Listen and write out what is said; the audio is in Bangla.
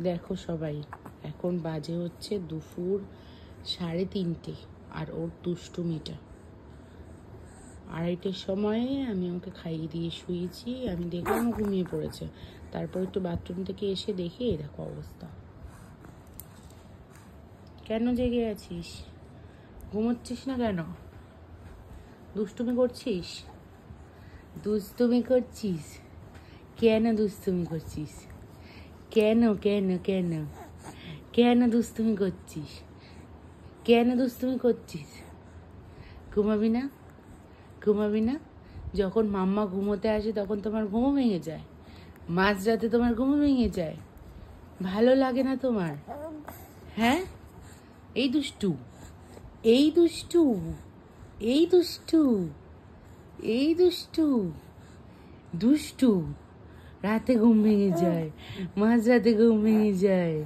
দেখো সবাই, এখন বাজে হচ্ছে দুপুর 3:30 আর ওর দুষ্টুমিটা। 2:30টার সময়ে আমি ওকে খাইয়ে দিয়ে শুয়েছি, আমি দেখলাম ও ঘুমিয়ে পড়েছে। তারপর একটু বাথরুম থেকে এসে দেখি এই দেখো অবস্থা। কেন জেগে আছিস? ঘুমোচ্ছিস না কেন? দুষ্টুমি করছিস? দুষ্টুমি করছিস? কেন দুষ্টুমি করছিস? কেন কেন কেন কেন দুষ্টুমি করছিস? কেন দুষ্টুমি করছিস? ঘুমাবি না? ঘুমাবি না? যখন মাম্মা ঘুমোতে আসে তখন তোমার ঘুম ভেঙে যায়, মাঝরাতে তোমার ঘুম ভেঙে যায়। ভালো লাগে না তোমার? হ্যাঁ, এই দুষ্টু, এই দুষ্টু, এই দুষ্টু, এই দুষ্টু, দুষ্টু। রাতে ঘুম ভেঙে যায়, মাঝরাতে ঘুম ভেঙে যায়।